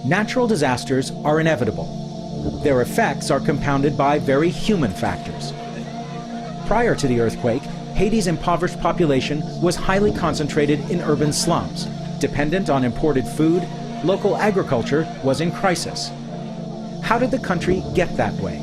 Natural disasters are inevitable. Their effects are compounded by very human factors. Prior to the earthquake, Haiti's impoverished population was highly concentrated in urban slums. Dependent on imported food, local agriculture was in crisis. How did the country get that way?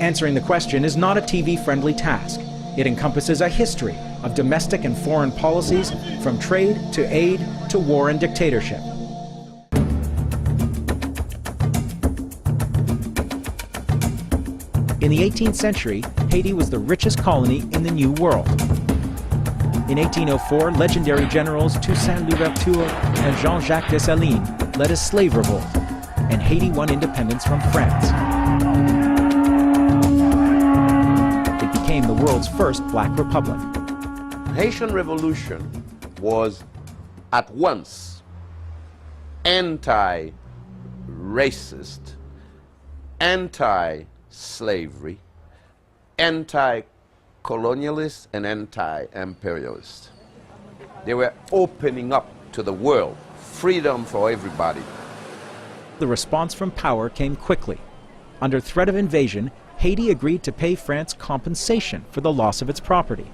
Answering the question is not a TV-friendly task. It encompasses a history of domestic and foreign policies, from trade to aid to war and dictatorship. In the 18th century, Haiti was the richest colony in the New World. In 1804, legendary generals Toussaint Louverture and Jean-Jacques Dessalines led a slave revolt, and Haiti won independence from France. It became the world's first black republic. The Haitian Revolution was at once anti-racist, anti-slavery, anti-colonialist, and anti-imperialist. They were opening up to the world, freedom for everybody. The response from power came quickly. Under threat of invasion, Haiti agreed to pay France compensation for the loss of its property.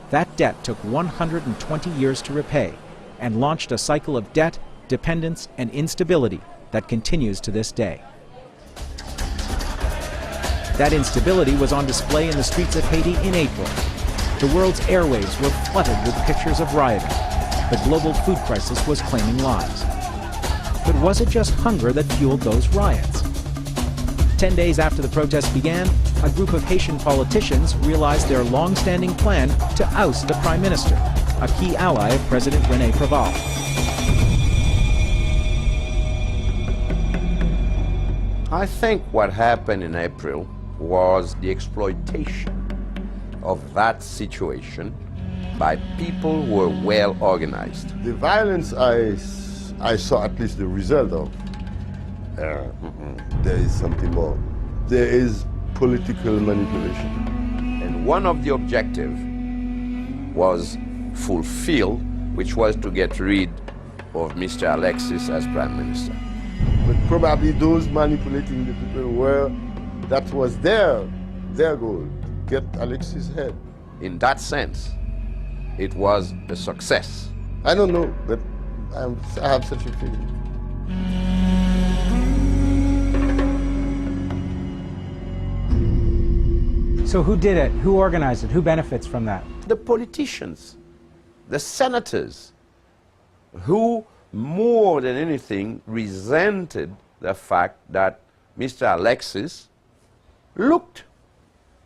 That debt took 120 years to repay and launched a cycle of debt, dependence, and instability that continues to this day. That instability was on display in the streets of Haiti in April. The world's airwaves were flooded with pictures of rioting. The global food crisis was claiming lives. But was it just hunger that fueled those riots? 10 days after the protests began, a group of Haitian politicians realized their long-standing plan to oust the prime minister, a key ally of President René Préval. I think what happened in April was the exploitation of that situation by people who were well organized. The violence I saw at least the result of. There is something more. There is political manipulation. And one of the objectives was fulfilled, which was to get rid of Mr. Alexis as Prime Minister. But probably those manipulating the people were, that was their goal, get Alexis' head. In that sense, it was a success. I don't know, but I have such a feeling. So who did it? Who organized it? Who benefits from that? The politicians, the senators, who more than anything resented the fact that Mr. Alexis looked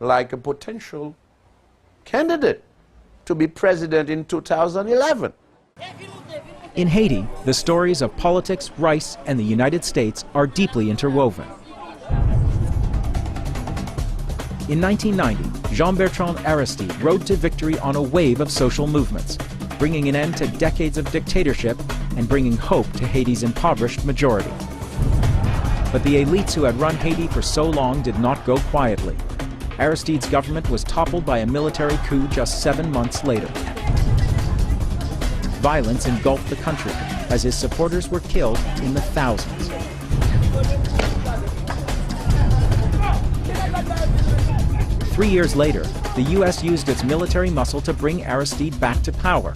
like a potential candidate to be president in 2011. In Haiti, the stories of politics, rice, and the United States are deeply interwoven. In 1990, Jean-Bertrand Aristide rode to victory on a wave of social movements, bringing an end to decades of dictatorship and bringing hope to Haiti's impoverished majority. But the elites who had run Haiti for so long did not go quietly. Aristide's government was toppled by a military coup just 7 months later. Violence engulfed the country as his supporters were killed in the thousands. Three years later, the U.S. used its military muscle to bring Aristide back to power,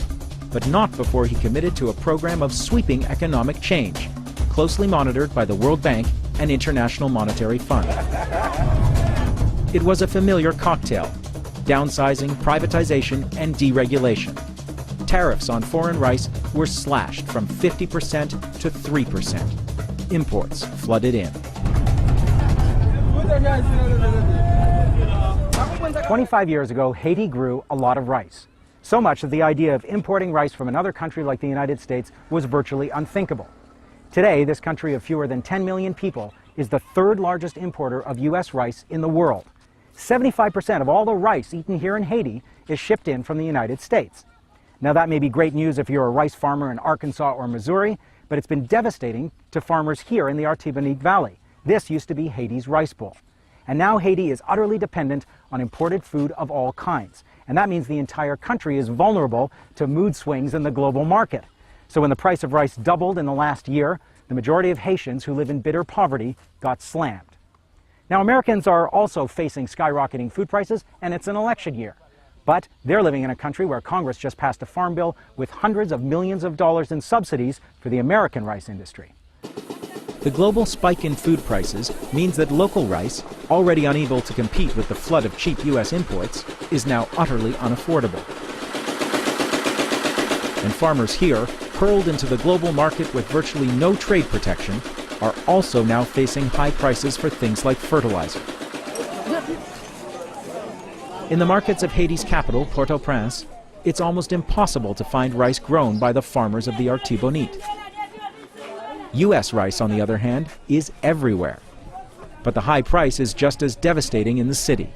but not before he committed to a program of sweeping economic change, closely monitored by the World Bank and International Monetary Fund. It was a familiar cocktail: downsizing, privatization, and deregulation. Tariffs on foreign rice were slashed from 50% to 3%. Imports flooded in. 25 years ago, Haiti grew a lot of rice. So much that the idea of importing rice from another country like the United States was virtually unthinkable. Today, this country of fewer than 10 million people is the third largest importer of U.S. rice in the world. 75% of all the rice eaten here in Haiti is shipped in from the United States. Now, that may be great news if you're a rice farmer in Arkansas or Missouri, but it's been devastating to farmers here in the Artibonite Valley. This used to be Haiti's rice bowl. And now Haiti is utterly dependent on imported food of all kinds. and that means the entire country is vulnerable to mood swings in the global market. So when the price of rice doubled in the last year, the majority of Haitians who live in bitter poverty got slammed. Now, Americans are also facing skyrocketing food prices, and it's an election year. But they're living in a country where Congress just passed a farm bill with hundreds of millions of dollars in subsidies for the American rice industry. The global spike in food prices means that local rice, already unable to compete with the flood of cheap U.S. imports, is now utterly unaffordable. And farmers here, hurled into the global market with virtually no trade protection, are also now facing high prices for things like fertilizer. In the markets of Haiti's capital, Port-au-Prince, it's almost impossible to find rice grown by the farmers of the Artibonite. U.S. rice, on the other hand, is everywhere. But the high price is just as devastating in the city.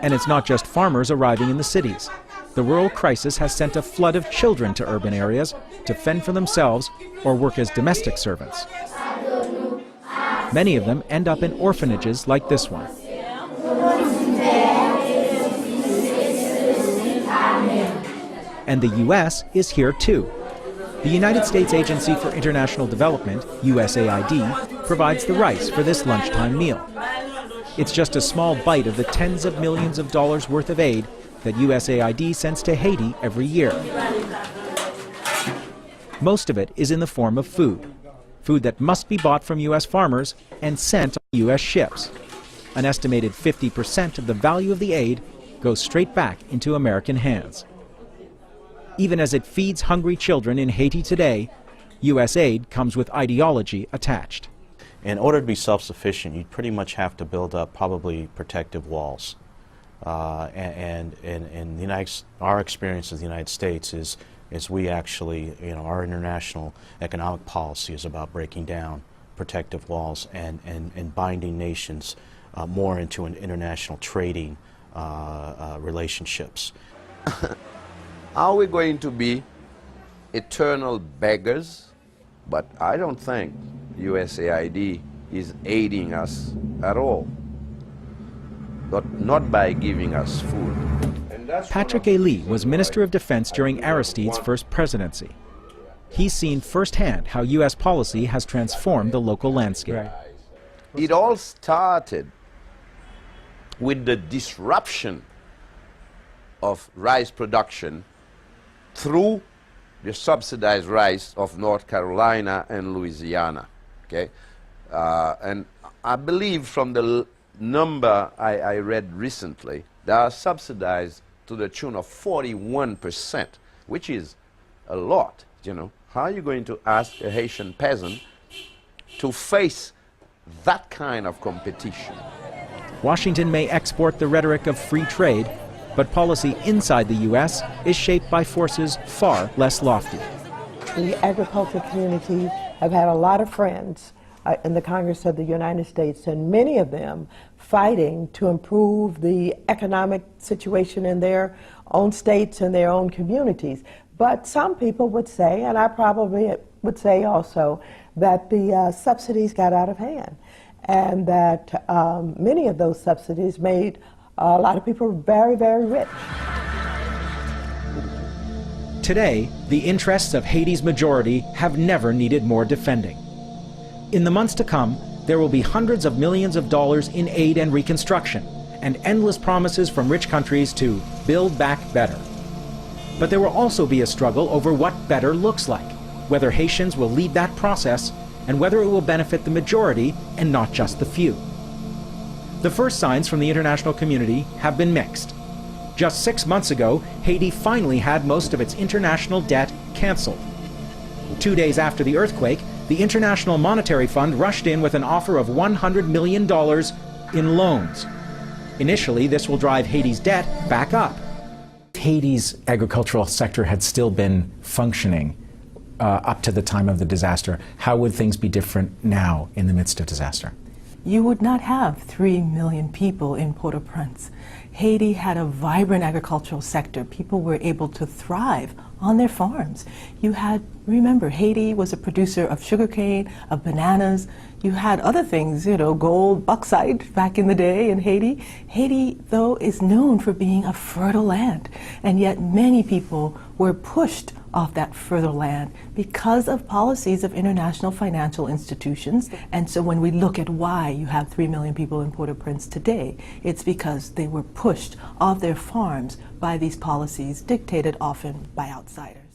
And it's not just farmers arriving in the cities. The rural crisis has sent a flood of children to urban areas to fend for themselves or work as domestic servants. Many of them end up in orphanages like this one. And the U.S. is here too. The United States Agency for International Development, USAID, provides the rice for this lunchtime meal. It's just a small bite of the tens of millions of dollars worth of aid that USAID sends to Haiti every year. Most of it is in the form of food that must be bought from U.S. farmers and sent on U.S. ships. An estimated 50% of the value of the aid goes straight back into American hands. Even as it feeds hungry children in Haiti today, U.S. aid comes with ideology attached. In order to be self-sufficient, you'd pretty much have to build up probably protective walls. And our experience of the United States is we actually, our international economic policy is about breaking down protective walls and binding nations more into an international trading relationships. Are we going to be eternal beggars? But I don't think USAID is aiding us at all. But not by giving us food. Patrick Elie was Minister of Defense during Aristide's first presidency. He's seen firsthand how U.S. policy has transformed the local landscape. Right. It all started with the disruption of rice production through the subsidized rice of North Carolina and Louisiana. Okay? And I believe from the number I read recently, they are subsidized to the tune of 41%, which is a lot, How are you going to ask a Haitian peasant to face that kind of competition? Washington may export the rhetoric of free trade, but policy inside the U.S. is shaped by forces far less lofty. The agricultural community have had a lot of friends in the Congress of the United States, and many of them fighting to improve the economic situation in their own states and their own communities. But some people would say, and I probably would say also, that the subsidies got out of hand, and that many of those subsidies made a lot of people very, very rich. Today, the interests of Haiti's majority have never needed more defending. In the months to come, there will be hundreds of millions of dollars in aid and reconstruction, and endless promises from rich countries to build back better. But there will also be a struggle over what better looks like, whether Haitians will lead that process, and whether it will benefit the majority and not just the few. The first signs from the international community have been mixed. Just 6 months ago, Haiti finally had most of its international debt canceled. 2 days after the earthquake, the International Monetary Fund rushed in with an offer of $100 million in loans. Initially, this will drive Haiti's debt back up. If Haiti's agricultural sector had still been functioning up to the time of the disaster, how would things be different now in the midst of disaster? You would not have 3 million people in Port-au-Prince. Haiti had a vibrant agricultural sector. People were able to thrive on their farms. You had, remember, Haiti was a producer of sugarcane, of bananas. You had other things, you know, gold, bauxite back in the day in Haiti. Haiti, though, is known for being a fertile land, and yet many people were pushed off that fertile land because of policies of international financial institutions. And so when we look at why you have 3 million people in Port-au-Prince today, it's because they were pushed off their farms by these policies dictated often by outsiders.